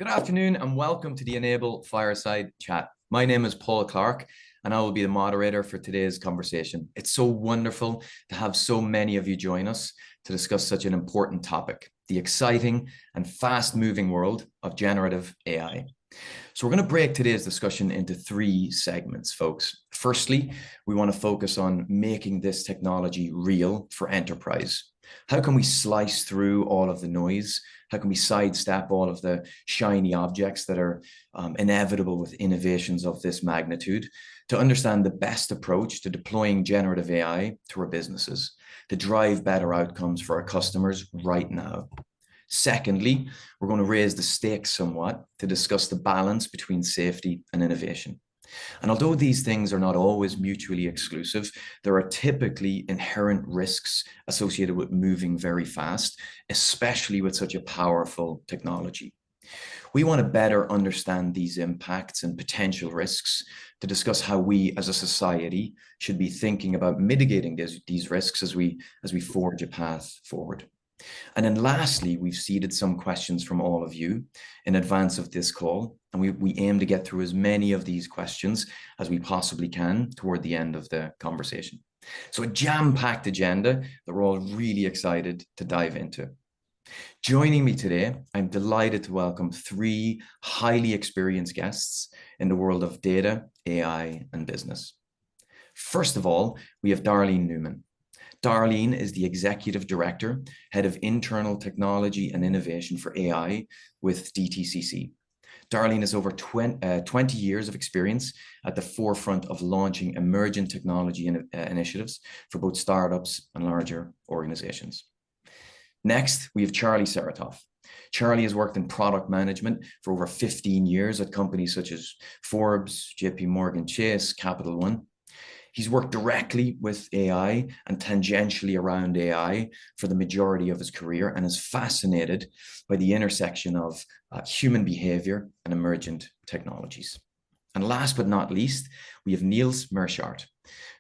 Good afternoon and welcome to the Enable Fireside Chat. My name is Paul Clarke and I will be the moderator for today's conversation. It's so wonderful to have so many of you join us to discuss such an important topic, the exciting and fast-moving world of generative AI. So we're going to break today's discussion into three segments, folks. Firstly, we want to focus on making this technology real for enterprise. How can we slice through all of the noise? How can we sidestep all of the shiny objects that are inevitable with innovations of this magnitude to understand the best approach to deploying generative AI to our businesses, to drive better outcomes for our customers right now? Secondly, we're going to raise the stakes somewhat to discuss the balance between safety and innovation. And although these things are not always mutually exclusive, there are typically inherent risks associated with moving very fast, especially with such a powerful technology. We want to better understand these impacts and potential risks to discuss how we as a society should be thinking about mitigating these risks as we forge a path forward. And then lastly, we've seeded some questions from all of you in advance of this call, and we aim to get through as many of these questions as we possibly can toward the end of the conversation. So a jam-packed agenda that we're all really excited to dive into. Joining me today, I'm delighted to welcome three highly experienced guests in the world of data, AI, and business. First of all, we have Darlene Newman. Darlene is the Executive Director, Head of Internal Technology and Innovation for AI with DTCC. Darlene has over 20 years of experience at the forefront of launching emerging technology initiatives for both startups and larger organizations. Next, we have Charlie Serotoff. Charlie has worked in product management for over 15 years at companies such as Forbes, JP Morgan Chase, Capital One. He's worked directly with AI and tangentially around AI for the majority of his career and is fascinated by the intersection of human behavior and emergent technologies. And last but not least, we have Niels Meersschaert,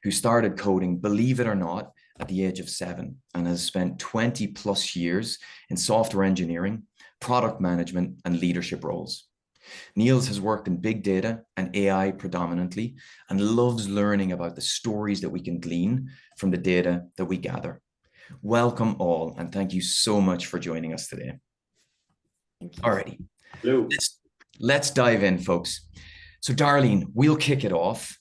who started coding, believe it or not, at the age of 7 and has spent 20 plus years in software engineering, product management, and leadership roles. Niels has worked in big data and AI predominantly and loves learning about the stories that we can glean from the data that we gather. Welcome all, and thank you so much for joining us today. Alrighty, let's dive in, folks. So Darlene, we'll kick it off.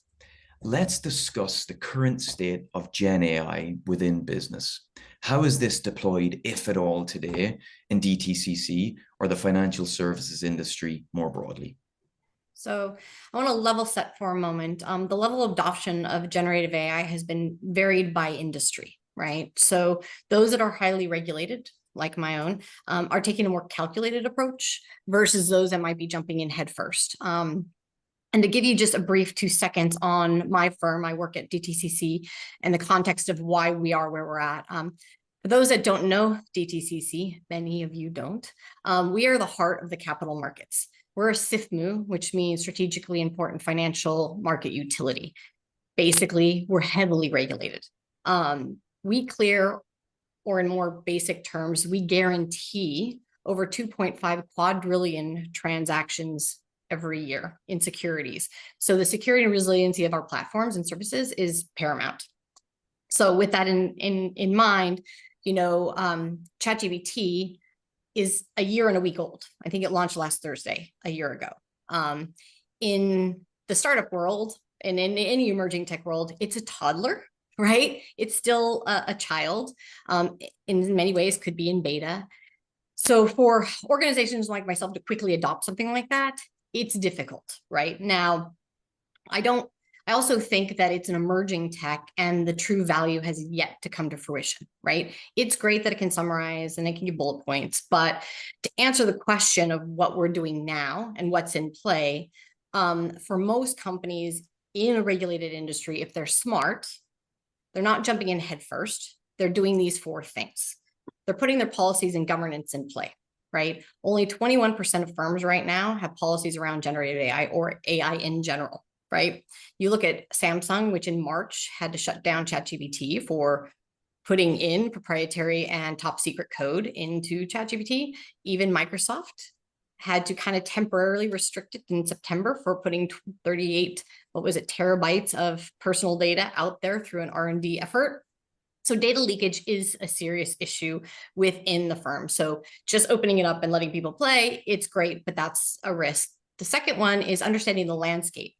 Let's discuss the current state of Gen AI within business. How is this deployed, if at all, today in DTCC or the financial services industry more broadly? So I want to level set for a moment. The level of adoption of generative AI has been varied by industry, right? So those that are highly regulated, like my own, are taking a more calculated approach versus those that might be jumping in headfirst. And to give you just a brief 2 seconds on my firm, I work at DTCC and the context of why we are where we're at. For those that don't know DTCC, many of you don't, we are the heart of the capital markets. We're a SIFMU, which means strategically important financial market utility. Basically, we're heavily regulated. We clear, or in more basic terms, we guarantee over 2.5 quadrillion transactions every year in securities. So the security and resiliency of our platforms and services is paramount. So with that in mind, you know, ChatGPT is a year and a week old. I think it launched last Thursday, a year ago. In the startup world and in any emerging tech world, it's a toddler, right? It's still a child. In many ways, could be in beta. So for organizations like myself to quickly adopt something like that, it's difficult right now. I also think that it's an emerging tech and the true value has yet to come to fruition, right? It's great that it can summarize and it can give bullet points, but to answer the question of what we're doing now and what's in play, for most companies in a regulated industry, if they're smart, they're not jumping in head first. They're doing these 4 things. They're putting their policies and governance in play. Right? Only 21% of firms right now have policies around generative AI or AI in general, right? You look at Samsung, which in March had to shut down ChatGPT for putting in proprietary and top secret code into ChatGPT. Even Microsoft had to kind of temporarily restrict it in September for putting 38, what was it, terabytes of personal data out there through an R&D effort. So data leakage is a serious issue within the firm. So just opening it up and letting people play, it's great, but that's a risk. The second one is understanding the landscape.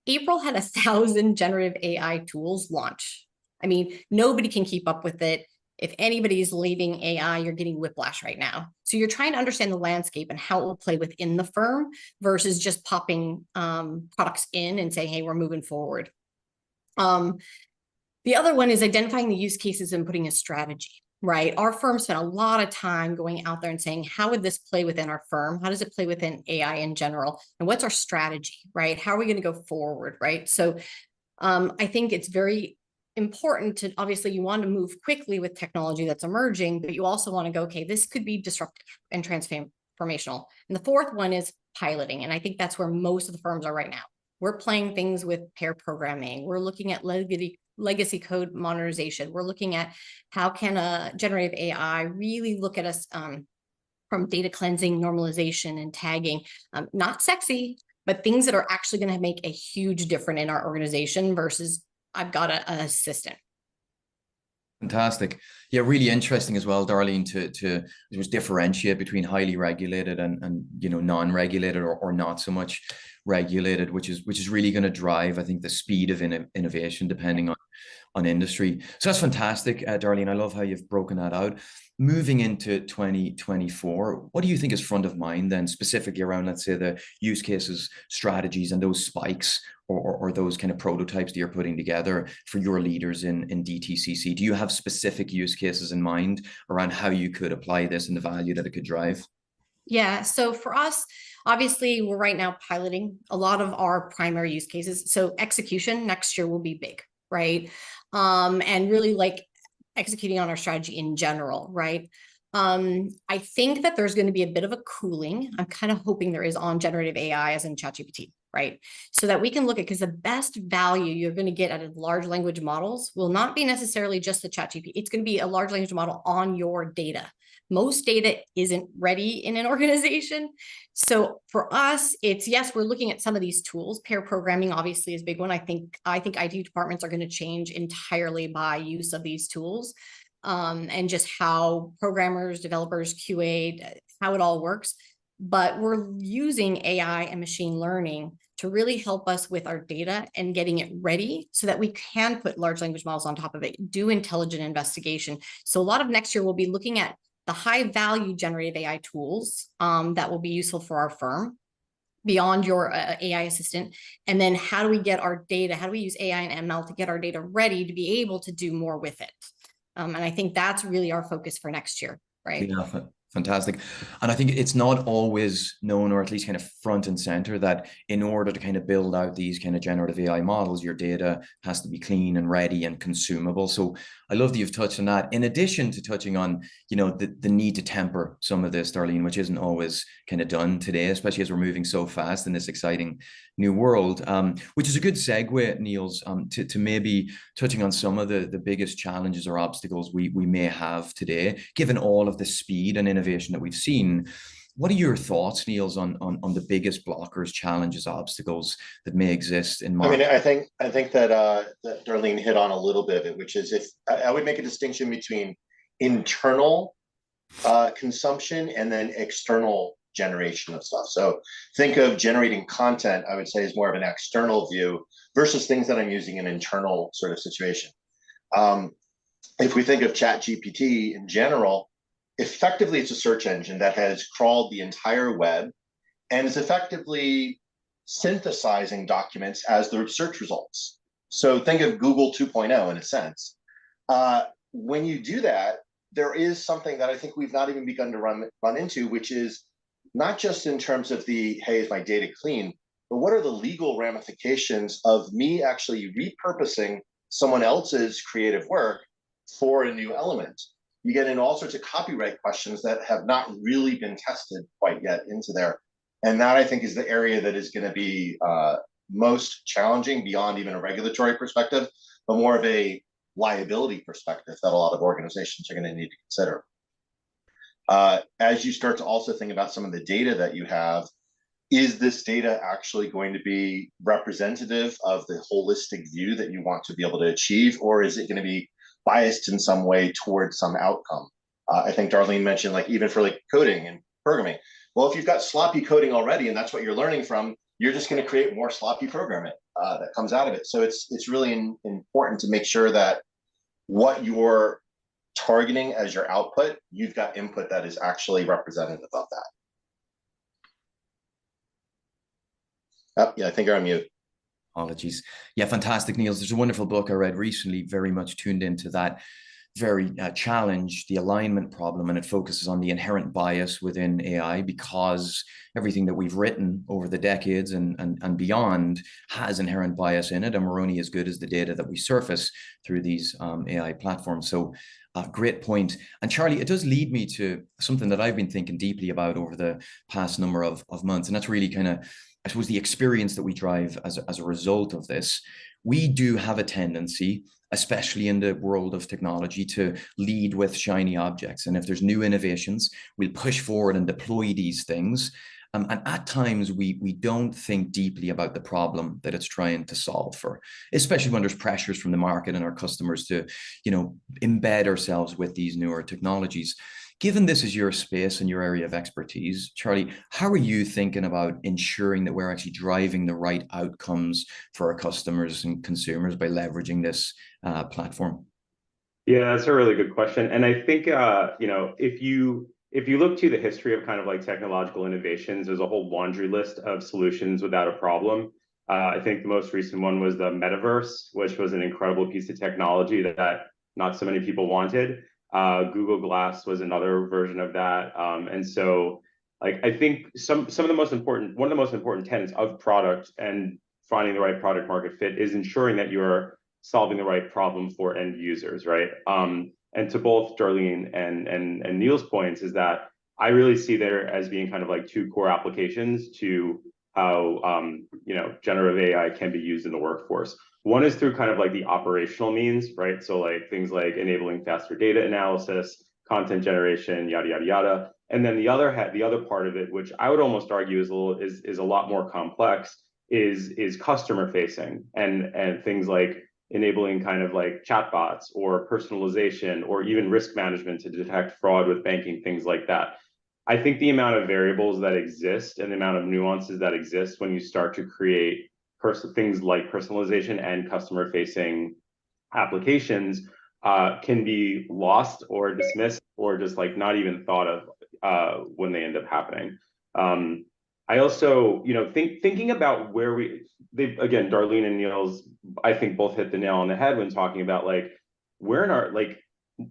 April had 1,000 generative AI tools launch. I mean, nobody can keep up with it. If anybody's leading AI, you're getting whiplash right now. So you're trying to understand the landscape and how it will play within the firm versus just popping products in and saying, hey, we're moving forward. The other one is identifying the use cases and putting a strategy, right? Our firm spent a lot of time going out there and saying, how would this play within our firm? How does it play within AI in general? And what's our strategy, right? How are we going to go forward, right? So I think it's very important to, obviously you want to move quickly with technology that's emerging, but you also want to go, okay, this could be disruptive and transformational. And the fourth one is piloting. And I think that's where most of the firms are right now. We're playing things with pair programming. We're looking at legacy code modernization. We're looking at how can a generative AI really look at us from data cleansing, normalization, and tagging. Not sexy, but things that are actually going to make a huge difference in our organization versus I've got an assistant. Fantastic. Yeah, really interesting as well, Darlene, to differentiate between highly regulated and non-regulated or not so much regulated, which is really going to drive, I think, the speed of innovation depending on industry. So that's fantastic, Darlene. I love how you've broken that out. Moving into 2024, what do you think is front of mind then, specifically around, let's say, the use cases, strategies, and those spikes or those kind of prototypes that you're putting together for your leaders in DTCC? Do you have specific use cases in mind around how you could apply this and the value that it could drive? Yeah, so for us, obviously, we're right now piloting a lot of our primary use cases. So execution next year will be big, right? And really like executing on our strategy in general, right? I think that there's going to be a bit of a cooling. I'm kind of hoping there is on generative AI as in ChatGPT, right? So that we can look at, because the best value you're going to get out of large language models will not be necessarily just the ChatGPT. It's going to be a large language model on your data. Most data isn't ready in an organization. So for us, it's, yes, we're looking at some of these tools. Pair programming obviously is a big one. I think IT departments are going to change entirely by use of these tools. And just how programmers, developers, QA, how it all works. But we're using AI and machine learning to really help us with our data and getting it ready so that we can put large language models on top of it, do intelligent investigation. So a lot of next year, we'll be looking at the high value generative AI tools that will be useful for our firm beyond your AI assistant. And then how do we get our data? How do we use AI and ML to get our data ready to be able to do more with it? And I think that's really our focus for next year, right? Yeah, fantastic. And I think it's not always known, or at least kind of front and center, that in order to kind of build out these kind of generative AI models, your data has to be clean and ready and consumable. So I love that you've touched on that. In addition to touching on, the need to temper some of this, Darlene, which isn't always kind of done today, especially as we're moving so fast in this exciting new world, which is a good segue, Niels, to maybe touching on some of the biggest challenges or obstacles we may have today, given all of the speed and innovation that we've seen. What are your thoughts, Niels, on the biggest blockers, challenges, obstacles that may exist in market? I mean, I think that that Darlene hit on a little bit of it, which is, if I would make a distinction between internal consumption and then external generation of stuff. So think of generating content, I would say, is more of an external view versus things that I'm using in an internal sort of situation. If we think of ChatGPT in general, effectively it's a search engine that has crawled the entire web and is effectively synthesizing documents as the search results. So think of Google 2.0 in a sense. When you do that, there is something that I think we've not even begun to run into, which is not just in terms of the, hey, is my data clean, but what are the legal ramifications of me actually repurposing someone else's creative work for a new element? You get in all sorts of copyright questions that have not really been tested quite yet into there. And that, I think, is the area that is going to be most challenging beyond even a regulatory perspective, but more of a liability perspective that a lot of organizations are going to need to consider. As you start to also think about some of the data that you have, is this data actually going to be representative of the holistic view that you want to be able to achieve, or is it going to be biased in some way towards some outcome? I think Darlene mentioned, like, even for like coding and programming. Well, if you've got sloppy coding already and that's what you're learning from, you're just going to create more sloppy programming that comes out of it. So it's really important to make sure that what you're targeting as your output, you've got input that is actually representative of that. Oh, yeah, I think you're on mute. Apologies. Yeah, fantastic, Niels. There's a wonderful book I read recently, very much tuned into that very challenge, the alignment problem, and it focuses on the inherent bias within AI, because everything that we've written over the decades and beyond has inherent bias in it, and we're only as good as the data that we surface through these AI platforms. So great point. And Charlie, it does lead me to something that I've been thinking deeply about over the past number of months, and that's really kind of, I suppose, the experience that we drive as a result of this. We do have a tendency, especially in the world of technology, to lead with shiny objects. And if there's new innovations, we'll push forward and deploy these things. And at times we don't think deeply about the problem that it's trying to solve for, especially when there's pressures from the market and our customers to, embed ourselves with these newer technologies. Given this is your space and your area of expertise, Charlie, how are you thinking about ensuring that we're actually driving the right outcomes for our customers and consumers by leveraging this platform? Yeah, that's a really good question. And I think, if you look to the history of kind of like technological innovations, there's a whole laundry list of solutions without a problem. I think the most recent one was the metaverse, which was an incredible piece of technology that not so many people wanted. Google Glass was another version of that. And so, like, I think one of the most important tenets of product and finding the right product market fit is ensuring that you're solving the right problem for end users, right? And to both Darlene and Niels' points is that I really see there as being kind of like two core applications to how generative AI can be used in the workforce. One is through kind of like the operational means, right? So like things like enabling faster data analysis, content generation, yada yada yada. And then the other part of it, which I would almost argue is a lot more complex, is customer facing and things like enabling kind of like chatbots or personalization or even risk management to detect fraud with banking, things like that. I think the amount of variables that exist and the amount of nuances that exist when you start to create things like personalization and customer facing applications can be lost or dismissed or just like not even thought of when they end up happening. I also, thinking about where again, Darlene and Niels, I think both hit the nail on the head when talking about like, we're in our, like,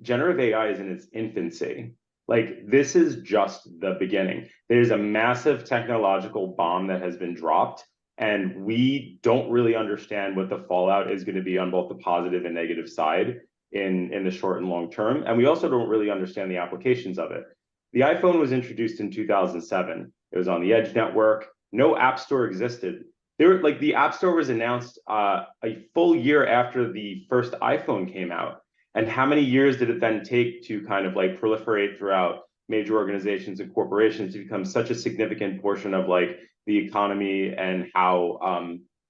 generative AI is in its infancy. Like, this is just the beginning. There's a massive technological bomb that has been dropped, and we don't really understand what the fallout is going to be on both the positive and negative side in the short and long term. And we also don't really understand the applications of it. The iPhone was introduced in 2007. It was on the Edge network. No app store existed. The App Store was announced a full year after the first iPhone came out. And how many years did it then take to kind of like proliferate throughout major organizations and corporations to become such a significant portion of like the economy and how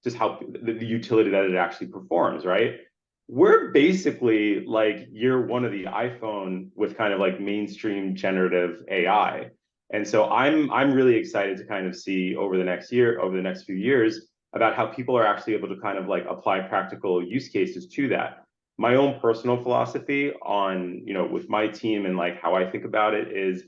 the utility that it actually performs, right? We're basically like year one of the iPhone with kind of like mainstream generative AI. And so I'm really excited to kind of see over the next few years about how people are actually able to kind of like apply practical use cases to that. My own personal philosophy on, with my team and like how I think about it is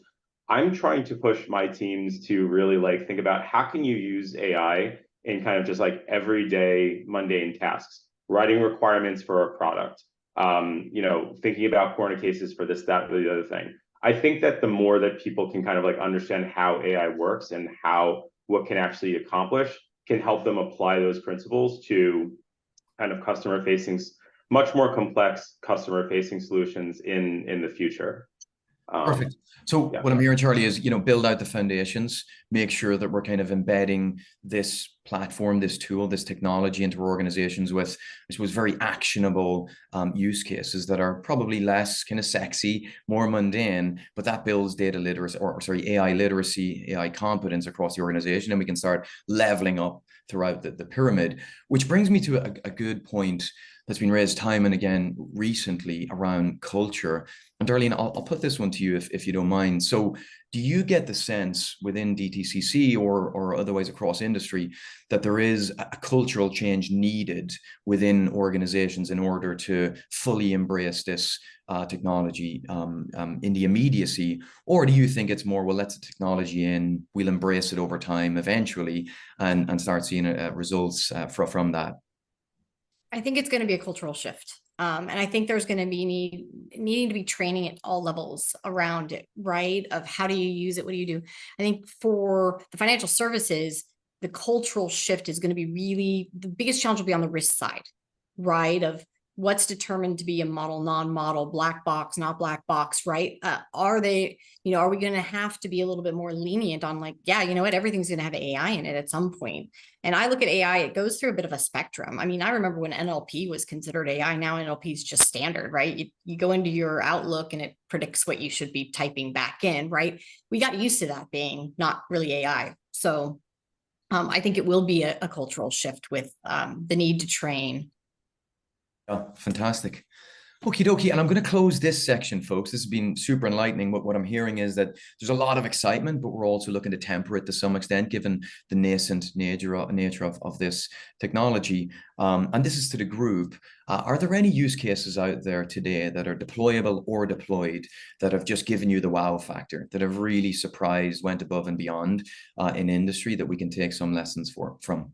I'm trying to push my teams to really like think about how can you use AI in kind of just like everyday mundane tasks, writing requirements for a product, thinking about corner cases for this, that, or the other thing. I think that the more that people can kind of like understand how AI works and what can actually accomplish can help them apply those principles to kind of much more complex customer facing solutions in the future. Perfect. So Yeah. what I'm hearing, Charlie, is, build out the foundations, make sure that we're kind of embedding this platform, this tool, this technology into our organizations with, I suppose, very actionable use cases that are probably less kind of sexy, more mundane, but that builds data literacy, or sorry, AI literacy, AI competence across the organization, and we can start leveling up throughout the pyramid, which brings me to a good point that's been raised time and again recently around culture. And Darlene, I'll put this one to you if you don't mind. So do you get the sense within DTCC or otherwise across industry that there is a cultural change needed within organizations in order to fully embrace this technology in the immediacy? Or do you think it's more, well, let's the technology in, we'll embrace it over time eventually and start seeing results from that? I think it's going to be a cultural shift. And I think there's going to be needing to be training at all levels around it, right? Of how do you use it? What do you do? I think for the financial services, the cultural shift is going to be really, the biggest challenge will be on the risk side, right? Of what's determined to be a model, non-model, black box, not black box, right? Are we going to have to be a little bit more lenient on like, yeah, you know what, everything's going to have AI in it at some point. And I look at AI, it goes through a bit of a spectrum. I mean, I remember when NLP was considered AI, now NLP is just standard, right? You go into your Outlook and it predicts what you should be typing back in, right? We got used to that being not really AI. So I think it will be a cultural shift with the need to train. Oh, fantastic. Okie dokie. And I'm going to close this section, folks. This has been super enlightening. But what I'm hearing is that there's a lot of excitement, but we're also looking to temper it to some extent, given the nascent nature of this technology. And this is to the group. Are there any use cases out there today that are deployable or deployed that have just given you the wow factor, that have really surprised, went above and beyond in industry that we can take some lessons from?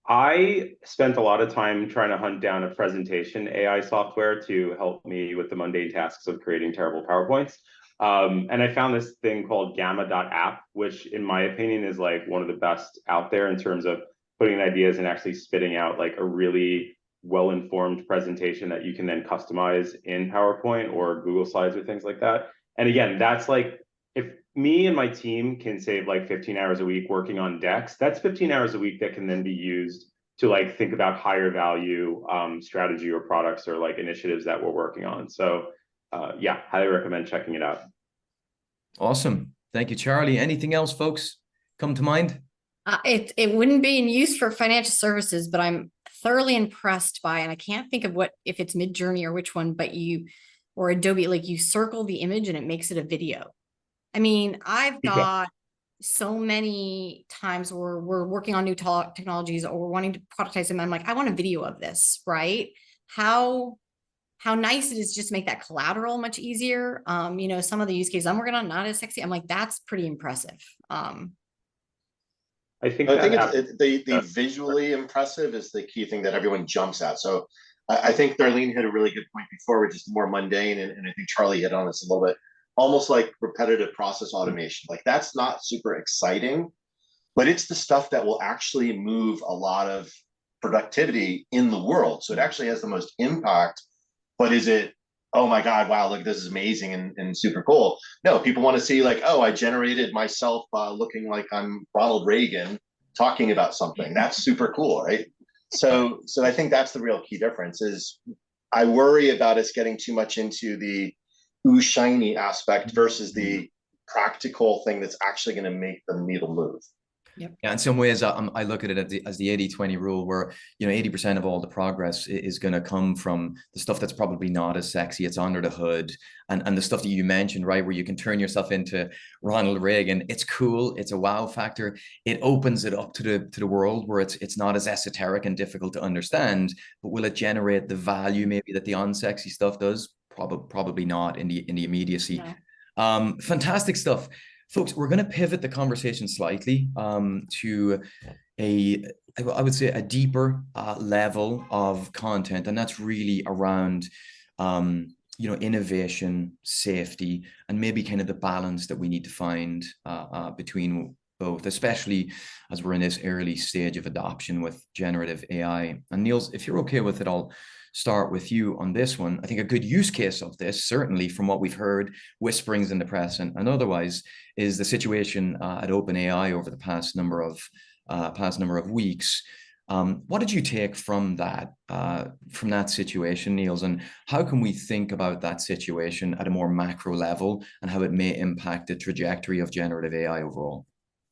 I spent a lot of time trying to hunt down a presentation AI software to help me with the mundane tasks of creating terrible PowerPoints. And I found this thing called gamma.app, which in my opinion is like one of the best out there in terms of putting ideas and actually spitting out like a really well-informed presentation that you can then customize in PowerPoint or Google Slides or things like that. And again, that's like, if me and my team can save like 15 hours a week working on decks, that's 15 hours a week that can then be used to like think about higher value strategy or products or like initiatives that we're working on. So yeah, highly recommend checking it out. Awesome. Thank you, Charlie. Anything else, folks, come to mind? It wouldn't be in use for financial services, but I'm thoroughly impressed by, and I can't think of if it's Midjourney or which one, but or Adobe, like you circle the image and it makes it a video. I mean, I've got so many times where we're working on new technologies or we're wanting to productize them. I'm like, I want a video of this, right? How nice it is just to make that collateral much easier. Some of the use cases I'm working on, not as sexy. I'm like, that's pretty impressive. I think it's the visually impressive is the key thing that everyone jumps at. So I think Darlene hit a really good point before, which is more mundane, and I think Charlie hit on this a little bit. Almost like repetitive process automation. Like that's not super exciting, but it's the stuff that will actually move a lot of productivity in the world. So it actually has the most impact. But is it, oh my God, wow, look, this is amazing and super cool? No, people want to see like, oh, I generated myself looking like I'm Ronald Reagan talking about something. That's super cool, right? So I think that's the real key difference is I worry about us getting too much into the ooh shiny aspect versus the practical thing that's actually going to make the needle move. Yep. Yeah, in some ways, I look at it as the 80-20 rule, where 80% of all the progress is going to come from the stuff that's probably not as sexy. It's under the hood, and the stuff that you mentioned, right, where you can turn yourself into Ronald Reagan. It's cool. It's a wow factor. It opens it up to the world where it's not as esoteric and difficult to understand. But will it generate the value maybe that the unsexy stuff does? Probably not in the immediacy. No. Fantastic stuff. Folks, we're going to pivot the conversation slightly to I would say a deeper level of content, and that's really around innovation, safety, and maybe kind of the balance that we need to find between both, especially as we're in this early stage of adoption with generative AI. And Niels, if you're okay with it, I'll start with you on this one. I think a good use case of this, certainly from what we've heard, whisperings in the press and otherwise, is the situation at OpenAI over the past number of weeks. What did you take from that situation, Niels, and how can we think about that situation at a more macro level and how it may impact the trajectory of generative AI overall?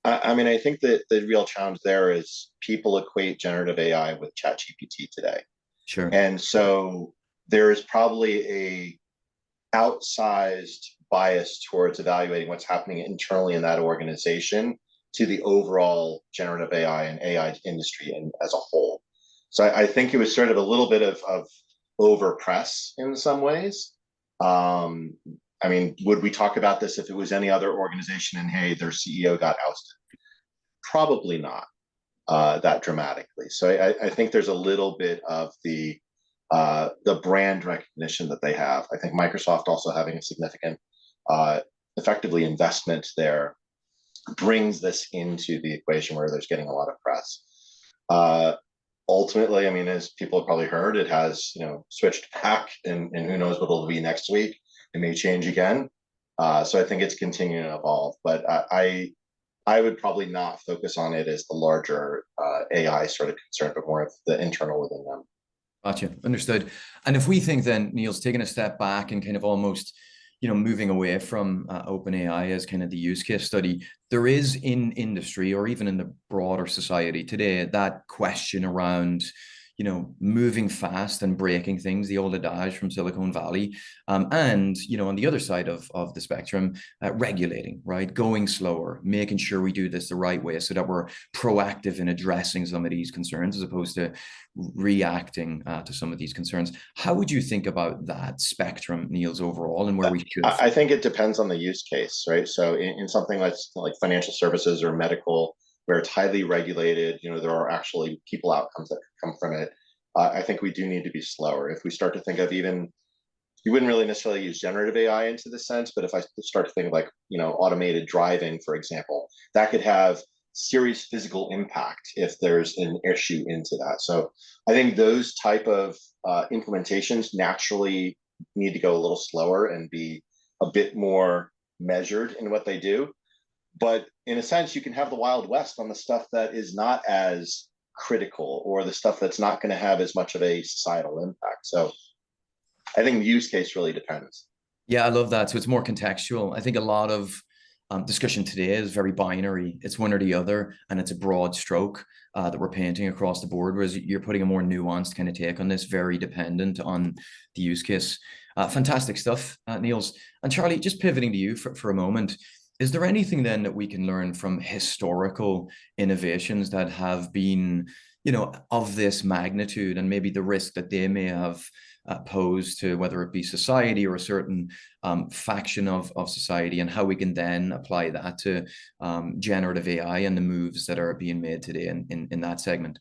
I mean, I think that the real challenge there is people equate generative AI with ChatGPT today. Sure. And so there is probably a outsized bias towards evaluating what's happening internally in that organization to the overall generative AI and AI industry as a whole. So I think it was sort of a little bit of over press in some ways. I mean, would we talk about this if it was any other organization and hey, their CEO got ousted? Probably not that dramatically. So I think there's a little bit of the brand recognition that they have. I think Microsoft also having a significant, effectively investment there brings this into the equation where there's getting a lot of press. Ultimately, I mean, as people have probably heard, it has switched back, and who knows what it'll be next week. It may change again. So I think it's continuing to evolve. But I would probably not focus on it as the larger AI sort of concern, but more of the internal within them. Gotcha. Understood. And if we think then, Niels, taking a step back and kind of almost, moving away from OpenAI as kind of the use case study, there is in industry or even in the broader society today that question around, moving fast and breaking things, the old adage from Silicon Valley, and, on the other side of the spectrum, regulating, right? Going slower, making sure we do this the right way so that we're proactive in addressing some of these concerns as opposed to reacting to some of these concerns. How would you think about that spectrum, Niels, overall, and where we should? I think it depends on the use case, right? So in something like financial services or medical, where it's highly regulated, there are actually people outcomes that come from it. I think we do need to be slower. If we start to think of you wouldn't really necessarily use generative AI into this sense, but if I start to think of automated driving, for example, that could have serious physical impact if there's an issue into that. So I think those type of implementations naturally need to go a little slower and be a bit more measured in what they do. But in a sense, you can have the Wild West on the stuff that is not as critical or the stuff that's not going to have as much of a societal impact. So I think the use case really depends. Yeah, I love that. So it's more contextual. I think a lot of discussion today is very binary. It's one or the other, and it's a broad stroke that we're painting across the board, whereas you're putting a more nuanced kind of take on this, very dependent on the use case. Fantastic stuff, Niels. And Charlie, just pivoting to you for a moment, is there anything then that we can learn from historical innovations that have been, of this magnitude and maybe the risk that they may have posed to whether it be society or a certain faction of society, and how we can then apply that to generative AI and the moves that are being made today in that segment?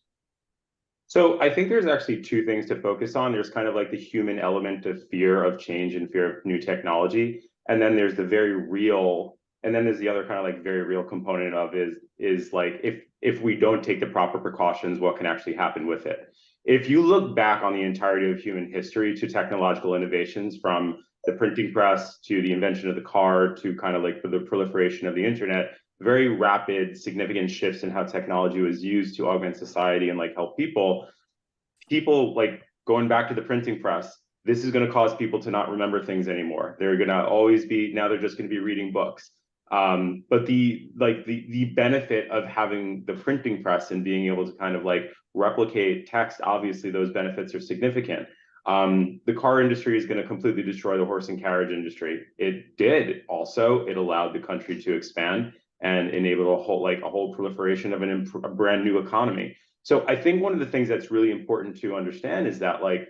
So I think there's actually two things to focus on. There's kind of like the human element of fear of change and fear of new technology. And then there's the very real, and then there's the other kind of like very real component of is like, if we don't take the proper precautions, what can actually happen with it? If you look back on the entirety of human history to technological innovations, from the printing press to the invention of the car to kind of like the proliferation of the internet, very rapid, significant shifts in how technology was used to augment society and like help people like going back to the printing press, this is going to cause people to not remember things anymore. They're going to always be, now they're just going to be reading books. But the benefit of having the printing press and being able to kind of like replicate text, obviously those benefits are significant. The car industry is going to completely destroy the horse and carriage industry. It did also. It allowed the country to expand and enable a whole proliferation of a brand new economy. So I think one of the things that's really important to understand is that like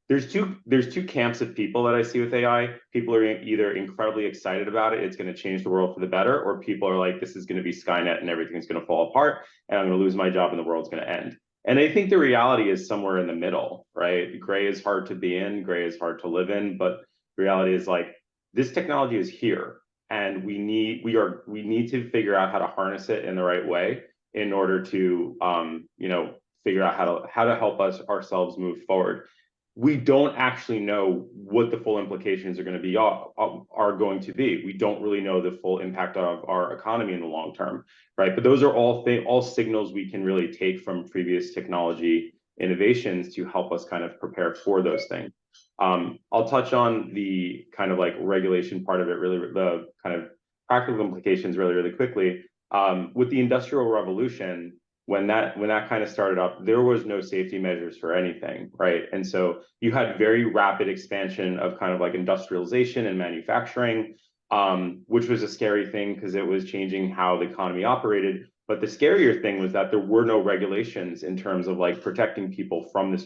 there's two camps of people that I see with AI. People are either incredibly excited about it, it's going to change the world for the better, or people are like, this is going to be Skynet and everything's going to fall apart and I'm going to lose my job and the world's going to end. And I think the reality is somewhere in the middle, right? Gray is hard to be in, gray is hard to live in, but the reality is like this technology is here, and we need to figure out how to harness it in the right way in order to figure out how to help us ourselves move forward. we don't actually know what the full implications are going to be. We don't really know the full impact of our economy in the long term, right? But those are all signals we can really take from previous technology innovations to help us kind of prepare for those things. I'll touch on the kind of like regulation part of it, really, the kind of practical implications really quickly. With the Industrial Revolution, when that kind of started up, there was no safety measures for anything, right? And so you had very rapid expansion of kind of like industrialization and manufacturing, which was a scary thing because it was changing how the economy operated. But the scarier thing was that there were no regulations in terms of like protecting people from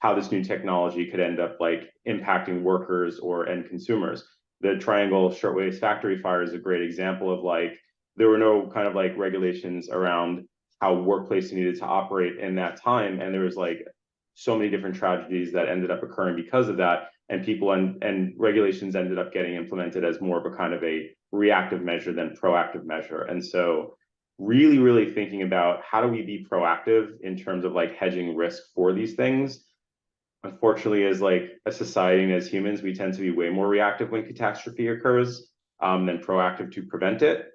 how this new technology could end up like impacting workers or end consumers. The Triangle Shirtwaist factory fire is a great example of like, there were no kind of like regulations around how workplace needed to operate in that time. And there was like so many different tragedies that ended up occurring because of that. And people and regulations ended up getting implemented as more of a kind of a reactive measure than proactive measure. And so really thinking about how do we be proactive in terms of like hedging risk for these things. Unfortunately, as like a society and as humans, we tend to be way more reactive when catastrophe occurs than proactive to prevent it.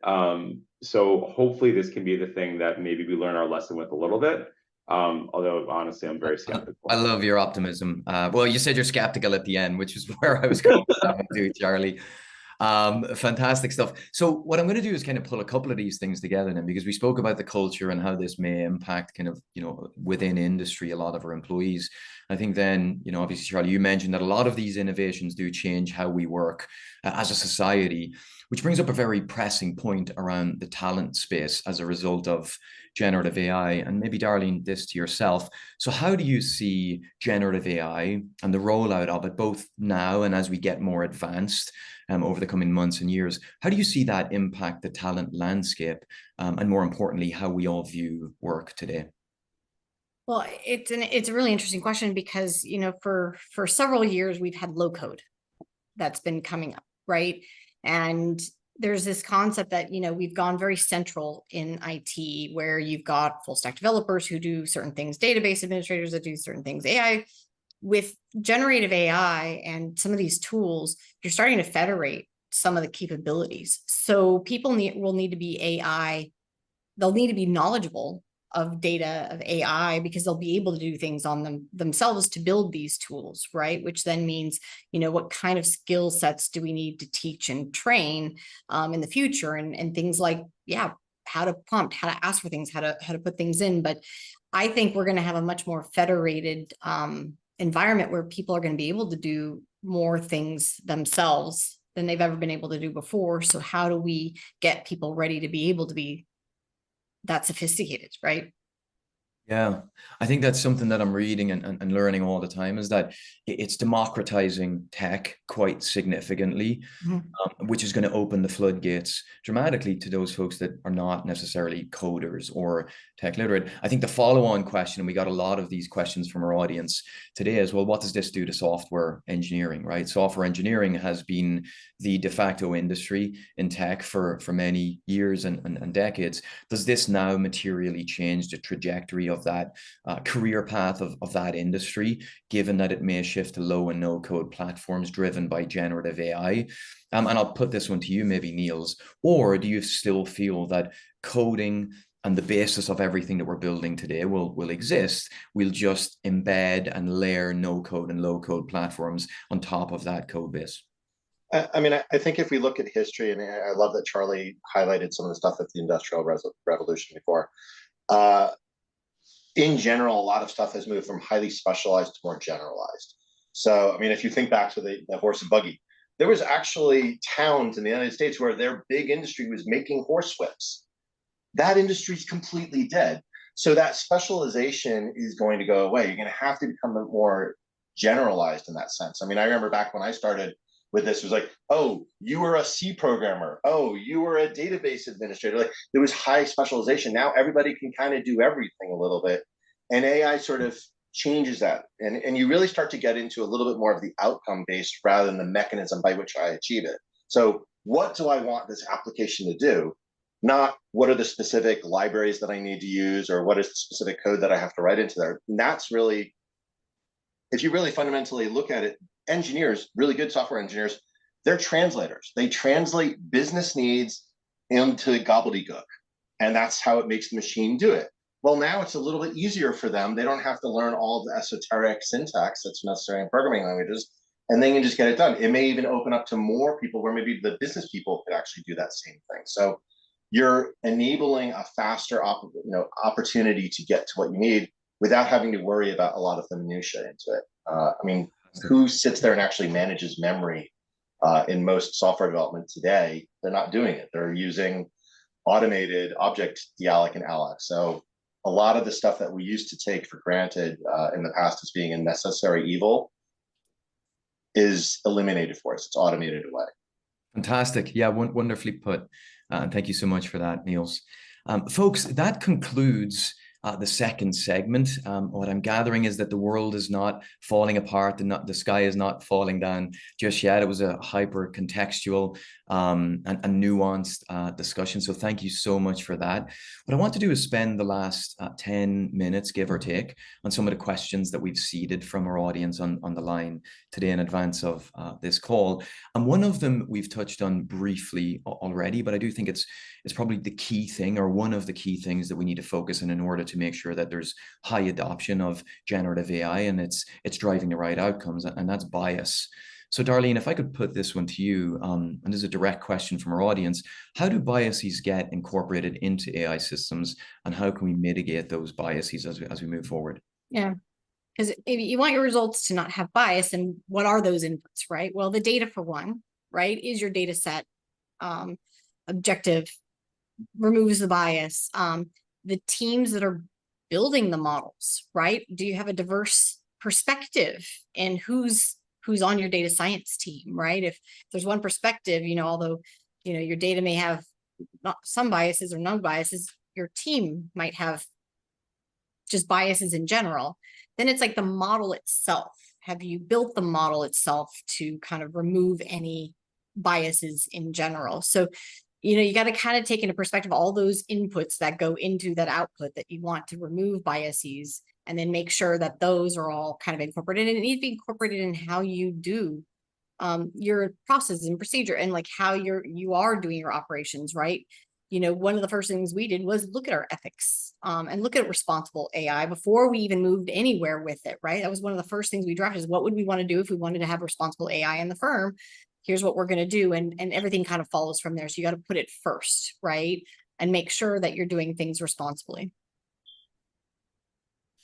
So hopefully this can be the thing that maybe we learn our lesson with a little bit. Although honestly, I'm very skeptical. I love your optimism. Well, you said you're skeptical at the end, which is where I was going to, Charlie. Fantastic stuff. So what I'm going to do is kind of pull a couple of these things together then, because we spoke about the culture and how this may impact kind of, within industry, a lot of our employees. I think then, obviously, Charlie, you mentioned that a lot of these innovations do change how we work as a society, which brings up a very pressing point around the talent space as a result of generative AI. And maybe, Darlene, this to yourself. So how do you see generative AI and the rollout of it, both now and as we get more advanced over the coming months and years? How do you see that impact the talent landscape, and more importantly, how we all view work today? Well, it's a really interesting question because, for several years, we've had low code that's been coming up, right? And there's this concept that, we've gone very central in IT, where you've got full stack developers who do certain things, database administrators that do certain things, AI. With generative AI and some of these tools, you're starting to federate some of the capabilities. So people will need to be AI. They'll need to be knowledgeable of data of AI because they'll be able to do things on themselves to build these tools, right? Which then means, what kind of skill sets do we need to teach and train in the future, and things like, how to prompt, how to ask for things, how to put things in. But I think we're going to have a much more federated environment where people are going to be able to do more things themselves than they've ever been able to do before. So how do we get people ready to be able to be that sophisticated, right? Yeah, I think that's something that I'm reading and learning all the time, is that it's democratizing tech quite significantly, which is going to open the floodgates dramatically to those folks that are not necessarily coders or tech literate. I think the follow-on question, and we got a lot of these questions from our audience today, is, well, what does this do to software engineering, right? Software engineering has been the de facto industry in tech for many years and decades. Does this now materially change the trajectory of that career path of that industry, given that it may shift to low and no code platforms driven by generative AI? And I'll put this one to you, maybe, Niels. Or do you still feel that coding and the basis of everything that we're building today will exist? We'll just embed and layer no code and low code platforms on top of that code base. I think if we look at history, and I love that Charlie highlighted some of the stuff at the Industrial Revolution before. In general, a lot of stuff has moved from highly specialized to more generalized. So, if you think back to the horse and buggy, there was actually towns in the United States where their big industry was making horse whips. That industry is completely dead. So that specialization is going to go away. You're going to have to become more generalized in that sense. I remember back when I started with this, it was like, oh, you were a C programmer. Oh, you were a database administrator. Like, there was high specialization. Now everybody can kind of do everything a little bit. And AI sort of changes that. And you really start to get into a little bit more of the outcome based rather than the mechanism by which I achieve it. So what do I want this application to do? Not what are the specific libraries that I need to use, or what is the specific code that I have to write into there. And that's really if you really fundamentally look at it, engineers, really good software engineers, they're translators. They translate business needs into gobbledygook, and that's how it makes the machine do it. Well, now it's a little bit easier for them. They don't have to learn all the esoteric syntax that's necessary in programming languages, and they can just get it done. It may even open up to more people where maybe the business people could actually do that same thing. So you're enabling a faster opportunity to get to what you need without having to worry about a lot of the minutiae into it. I mean, who sits there and actually manages memory in most software development today? They're not doing it. They're using automated object dealloc and alloc. So a lot of the stuff that we used to take for granted in the past as being a necessary evil is eliminated for us. It's automated away. Fantastic. Yeah, wonderfully put. And thank you so much for that, Niels. Folks, that concludes the second segment. What I'm gathering is that the world is not falling apart, the sky is not falling down just yet. It was a hyper contextual and nuanced discussion. So thank you so much for that. What I want to do is spend the last 10 minutes, give or take, on some of the questions that we've seeded from our audience on the line today in advance of this call. And one of them we've touched on briefly already, but I do think it's probably the key thing, or one of the key things that we need to focus on in order to make sure that there's high adoption of generative AI and it's driving the right outcomes, and that's bias. So Darlene, if I could put this one to you, and this is a direct question from our audience, how do biases get incorporated into AI systems, and how can we mitigate those biases as we move forward? Yeah, because if you want your results to not have bias, and what are those inputs, right? Well, the data, for one, right? Is your data set objective? Removes the bias. The teams that are building the models, right? Do you have a diverse perspective in who's on your data science team, right? If there's one perspective, although, your data may have not some biases or no biases, your team might have just biases in general. Then it's like the model itself. Have you built the model itself to kind of remove any biases in general? So you got to kind of take into perspective all those inputs that go into that output that you want to remove biases, and then make sure that those are all kind of incorporated. And it needs to be incorporated in how you do your process and procedure, and like how you are doing your operations, right? One of the first things we did was look at our ethics and look at responsible AI before we even moved anywhere with it, right? That was one of the first things we drafted, is what would we want to do if we wanted to have responsible AI in the firm? Here's what we're going to do. And everything kind of follows from there. So you got to put it first, right? And make sure that you're doing things responsibly.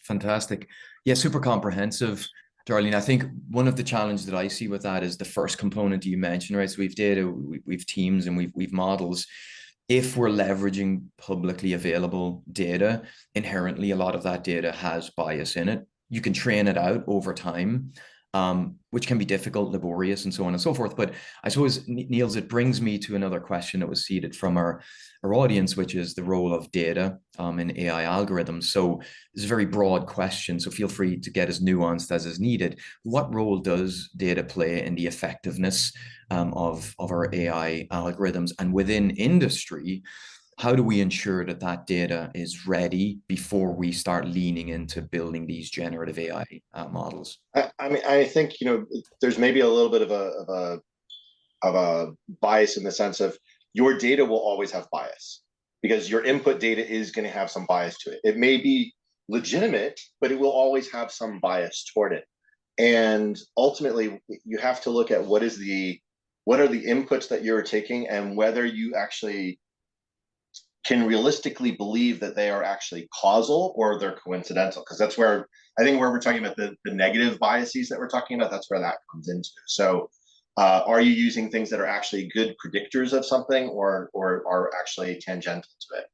Fantastic. Yeah, super comprehensive, Darlene. I think one of the challenges that I see with that is the first component you mentioned, right? So we've data, we've teams, and we've models. If we're leveraging publicly available data, inherently a lot of that data has bias in it. You can train it out over time, which can be difficult, laborious, and so on and so forth. But I suppose, Niels, it brings me to another question that was seeded from our audience, which is the role of data in AI algorithms. So it's a very broad question, so feel free to get as nuanced as is needed. What role does data play in the effectiveness of our AI algorithms? And within industry, how do we ensure that that data is ready before we start leaning into building these generative AI models? I mean, I think there's maybe a little bit of a bias in the sense of your data will always have bias, because your input data is going to have some bias to it. It may be legitimate, but it will always have some bias toward it. And ultimately, you have to look at what are the inputs that you're taking, and whether you actually can realistically believe that they are actually causal or they're coincidental. Because that's where I think where we're talking about the negative biases that we're talking about, that's where that comes into. So are you using things that are actually good predictors of something, or are actually tangential to it?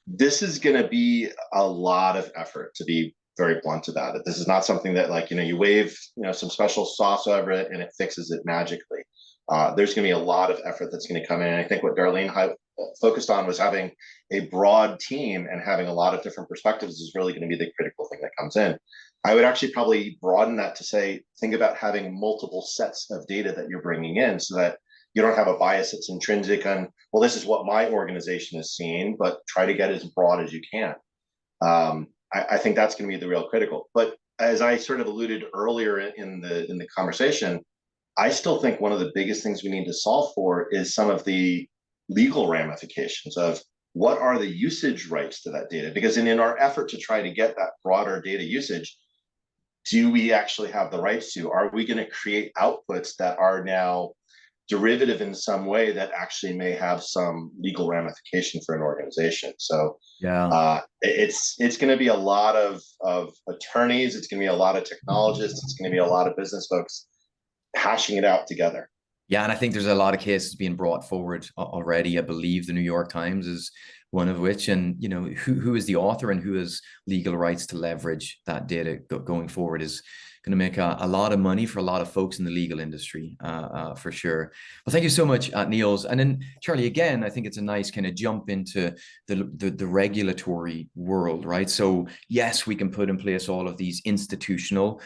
This is going to be a lot of effort, to be very blunt about it. This is not something that you wave some special sauce over it and it fixes it magically. There's going to be a lot of effort that's going to come in. And I think what Darlene focused on was having a broad team and having a lot of different perspectives is really going to be the critical thing that comes in. I would actually probably broaden that to say, think about having multiple sets of data that you're bringing in, so that you don't have a bias that's intrinsic on, well, this is what my organization is seeing, but try to get as broad as you can. I think that's going to be the real critical. But as I sort of alluded earlier in the conversation, I still think one of the biggest things we need to solve for is some of the legal ramifications of what are the usage rights to that data? Because in our effort to try to get that broader data usage, do we actually have the rights to? Are we going to create outputs that are now derivative in some way that actually may have some legal ramification for an organization? So Yeah. it's going to be a lot of attorneys. It's going to be a lot of technologists. It's going to be a lot of business folks hashing it out together. Yeah, and I think there's a lot of cases being brought forward already. I believe the New York Times is one of which, and who is the author and who has legal rights to leverage that data going forward is going to make a lot of money for a lot of folks in the legal industry, for sure. Well, thank you so much, Niels. And then Charlie, again, I think it's a nice kind of jump into the regulatory world, right? So yes, we can put in place all of these institutional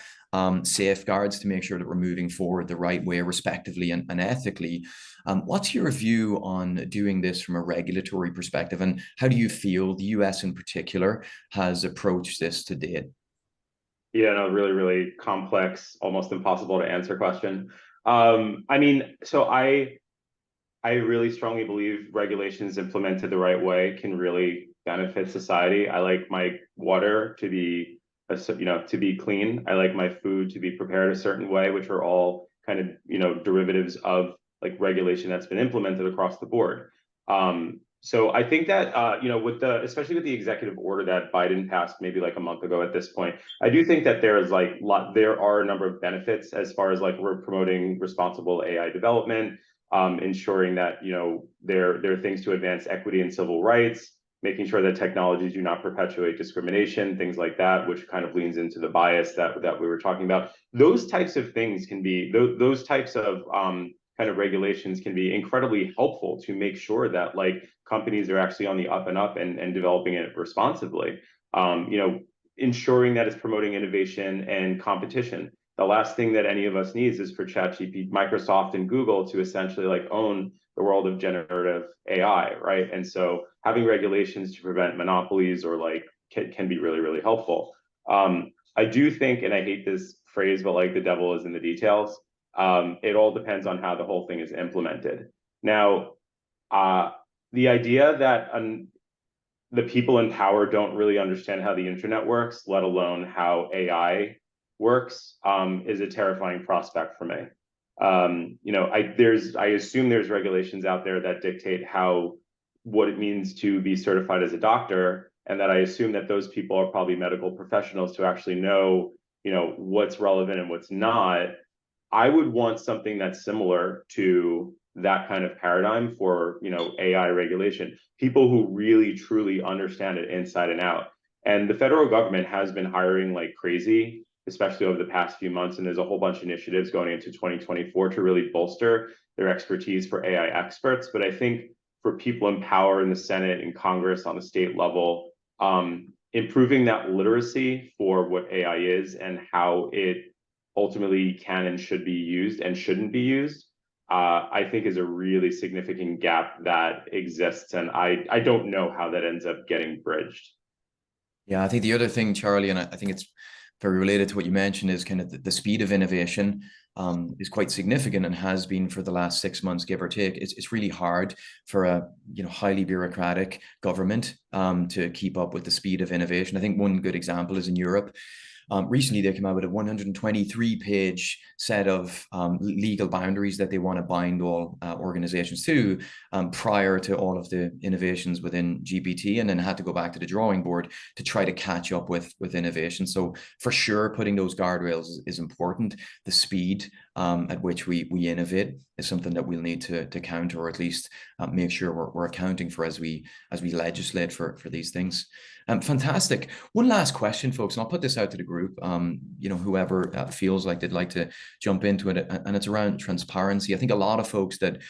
safeguards to make sure that we're moving forward the right way, respectively and ethically. What's your view on doing this from a regulatory perspective, and how do you feel the US in particular has approached this to date? Yeah, no, really, really complex, almost impossible to answer question. I mean, so I really strongly believe regulations implemented the right way can really benefit society. I like my water to be, to be clean. I like my food to be prepared a certain way, which are all kind of, derivatives of like regulation that's been implemented across the board. So I think that, especially with the executive order that Biden passed maybe like a month ago at this point, I do think that there are a number of benefits as far as like we're promoting responsible AI development, ensuring that, there are things to advance equity and civil rights, making sure that technologies do not perpetuate discrimination, things like that, which kind of leans into the bias that we were talking about. Those types of things can be, those types of kind of regulations can be incredibly helpful to make sure that like companies are actually on the up and up and developing it responsibly. Ensuring that it's promoting innovation and competition. The last thing that any of us needs is for ChatGPT, Microsoft and Google to essentially like own the world of generative AI, right? And so having regulations to prevent monopolies or like can be really, really helpful. I do think, and I hate this phrase, but like the devil is in the details. It all depends on how the whole thing is implemented. Now, the idea that the people in power don't really understand how the internet works, let alone how AI works, is a terrifying prospect for me. I assume there's regulations out there that dictate what it means to be certified as a doctor, and that I assume that those people are probably medical professionals to actually know, what's relevant and what's not. I would want something that's similar to that kind of paradigm for, AI regulation. People who really truly understand it inside and out. And the federal government has been hiring like crazy, especially over the past few months. And there's a whole bunch of initiatives going into 2024 to really bolster their expertise for AI experts. But I think for people in power in the Senate and Congress on the state level, improving that literacy for what AI is and how it ultimately can and should be used and shouldn't be used, I think is a really significant gap that exists. And I don't know how that ends up getting bridged. Yeah, I think the other thing, Charlie, and I think it's very related to what you mentioned, is kind of the speed of innovation is quite significant and has been for the last 6 months, give or take. It's really hard for a highly bureaucratic government to keep up with the speed of innovation. I think one good example is in Europe. Recently, they came out with a 123-page set of legal boundaries that they want to bind all organizations to prior to all of the innovations within GPT, and then had to go back to the drawing board to try to catch up with innovation. So for sure, putting those guardrails is important. The speed at which we innovate is something that we'll need to counter, or at least make sure we're accounting for as we legislate for these things. Fantastic. One last question, folks, and I'll put this out to the group. Whoever feels like they'd like to jump into it, and it's around transparency. I think a lot of folks that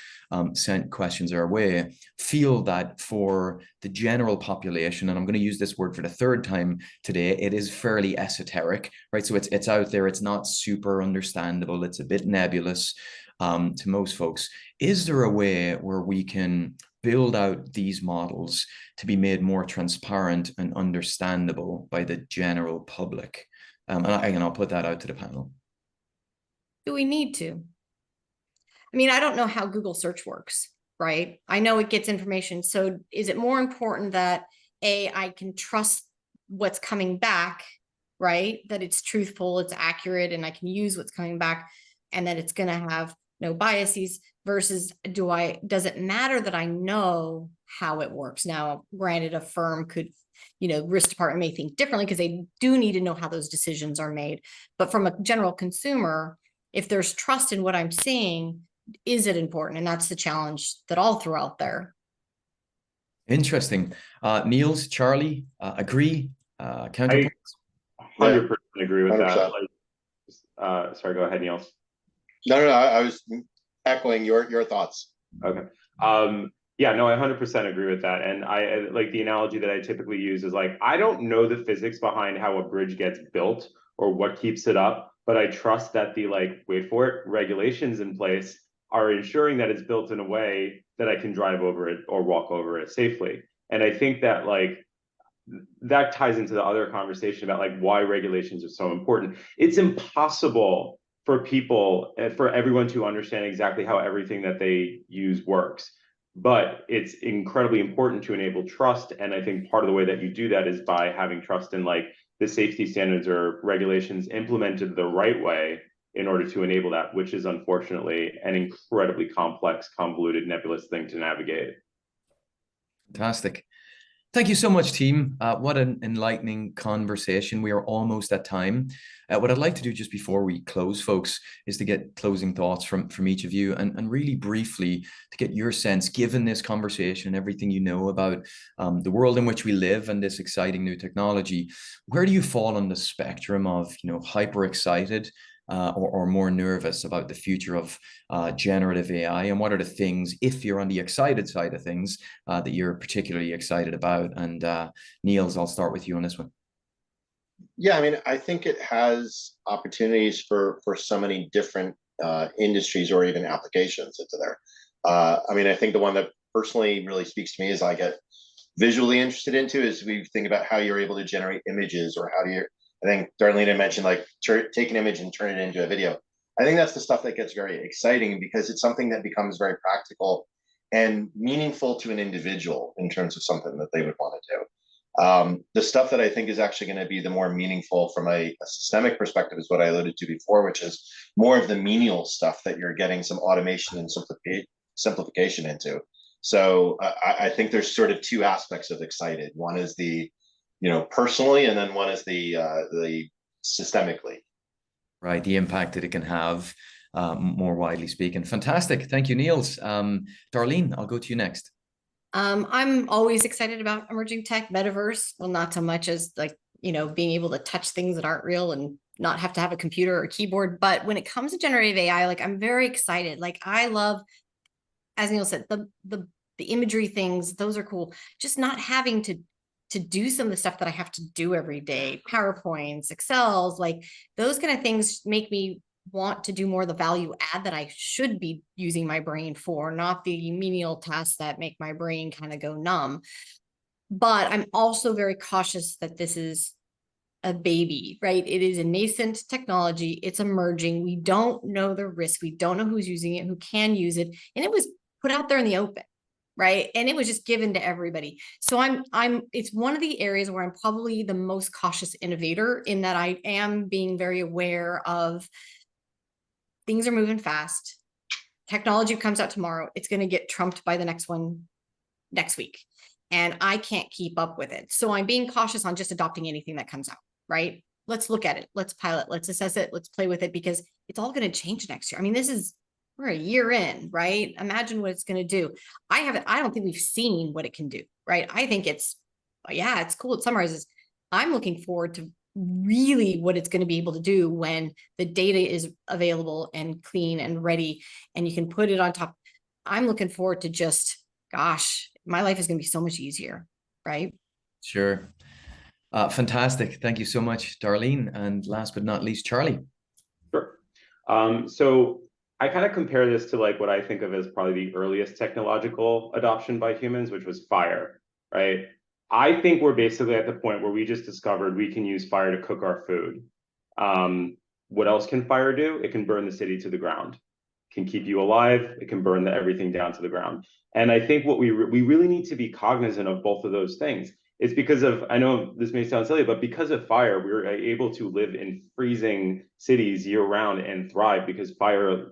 sent questions our way feel that for the general population, and I'm going to use this word for the third time today, it is fairly esoteric, right? So it's out there. It's not super understandable. It's a bit nebulous to most folks. Is there a way where we can build out these models to be made more transparent and understandable by the general public? And I'll put that out to the panel. Do we need to? I mean, I don't know how Google search works, right? I know it gets information. So is it more important that I can trust what's coming back, right? That it's truthful, it's accurate, and I can use what's coming back, and that it's going to have no biases, versus does it matter that I know how it works? Now, granted, a firm could, risk department may think differently because they do need to know how those decisions are made. But from a general consumer, if there's trust in what I'm seeing, is it important? And that's the challenge that I'll throw out there. Interesting. Niels, Charlie, agree? Counterpoints? I 100% agree with 100%. that. Sorry, go ahead, Niels. No, I was echoing your thoughts. Okay. Yeah, no, I 100% agree with that. And I like the analogy that I typically use is like, I don't know the physics behind how a bridge gets built or what keeps it up, but I trust that the, wait for it, regulations in place are ensuring that it's built in a way that I can drive over it or walk over it safely. And I think that that ties into the other conversation about why regulations are so important. It's impossible for people and for everyone to understand exactly how everything that they use works. But it's incredibly important to enable trust. And I think part of the way that you do that is by having trust in the safety standards or regulations implemented the right way in order to enable that, which is unfortunately an incredibly complex, convoluted, nebulous thing to navigate. Fantastic. Thank you so much, team. What an enlightening conversation. We are almost at time. What I'd like to do just before we close, folks, is to get closing thoughts from each of you and really briefly to get your sense, given this conversation and everything you know about the world in which we live and this exciting new technology, where do you fall on the spectrum of, hyper excited or more nervous about the future of generative AI? And what are the things, if you're on the excited side of things, that you're particularly excited about? And Niels, I'll start with you on this one. Yeah, I mean, I think it has opportunities for so many different industries or even applications into there. I mean, I think the one that personally really speaks to me is I get visually interested into is we think about how you're able to generate images, or how do you, I think Darlene had mentioned take an image and turn it into a video. I think that's the stuff that gets very exciting because it's something that becomes very practical and meaningful to an individual in terms of something that they would want to do. The stuff that I think is actually going to be the more meaningful from a systemic perspective is what I alluded to before, which is more of the menial stuff that you're getting some automation and simplification into. So I think there's sort of two aspects of excited. One is the, personally, and then one is the systemically. Right, the impact that it can have, more widely speaking. Fantastic. Thank you, Niels. Darlene, I'll go to you next. I'm always excited about emerging tech, metaverse. Well, not so much as being able to touch things that aren't real and not have to have a computer or a keyboard. But when it comes to generative AI, I'm very excited. I love, as Neil said, the imagery things, those are cool. Just not having to do some of the stuff that I have to do every day, PowerPoints, Excels, those kind of things make me want to do more of the value add that I should be using my brain for, not the menial tasks that make my brain kind of go numb. But I'm also very cautious that this is a baby, right? It is a nascent technology. It's emerging. We don't know the risk. We don't know who's using it, who can use it. And it was put out there in the open, right? And it was just given to everybody. So it's one of the areas where I'm probably the most cautious innovator, in that I am being very aware of things are moving fast. Technology comes out tomorrow. It's going to get trumped by the next one next week. And I can't keep up with it. So I'm being cautious on just adopting anything that comes out, right? Let's look at it. Let's pilot. Let's assess it. Let's play with it, because it's all going to change next year. I mean, we're a year in, right? Imagine what it's going to do. I don't think we've seen what it can do, right? I think it's cool. It summarizes. I'm looking forward to really what it's going to be able to do when the data is available and clean and ready, and you can put it on top. I'm looking forward to gosh, my life is going to be so much easier, right? Sure. Fantastic. Thank you so much, Darlene. And last but not least, Charlie. Sure. So I kind of compare this to what I think of as probably the earliest technological adoption by humans, which was fire, right? I think we're basically at the point where we just discovered we can use fire to cook our food. What else can fire do? It can burn the city to the ground. It can keep you alive. It can burn everything down to the ground. And I think what we really need to be cognizant of both of those things. It's because of, I know this may sound silly, but because of fire, we're able to live in freezing cities year round and thrive, because fire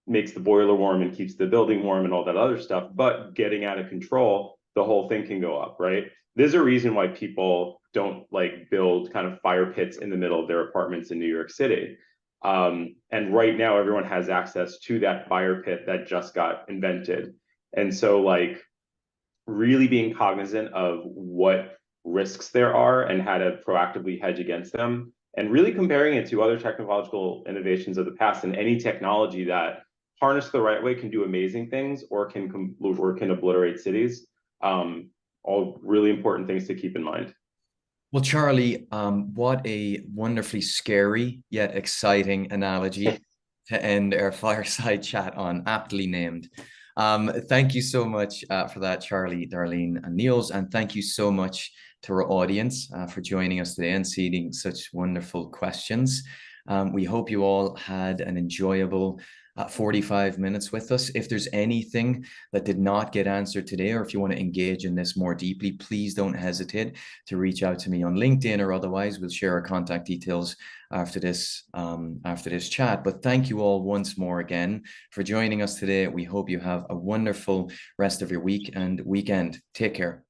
makes the boiler warm and keeps the building warm and all that other stuff. But getting out of control, the whole thing can go up, right? There's a reason why people don't like build kind of fire pits in the middle of their apartments in New York City. And right now, everyone has access to that fire pit that just got invented. And so, like, really being cognizant of what risks there are and how to proactively hedge against them, and really comparing it to other technological innovations of the past. And any technology that harnessed the right way can do amazing things, or can obliterate cities. All really important things to keep in mind. Well, Charlie, what a wonderfully scary yet exciting analogy to end our fireside chat on, aptly named. Thank you so much for that, Charlie, Darlene, and Niels, and thank you so much to our audience for joining us today and seeding such wonderful questions. We hope you all had an enjoyable 45 minutes with us. If there's anything that did not get answered today, or if you want to engage in this more deeply, please don't hesitate to reach out to me on LinkedIn or otherwise. We'll share our contact details after this chat. But thank you all once more again for joining us today. We hope you have a wonderful rest of your week and weekend. Take care.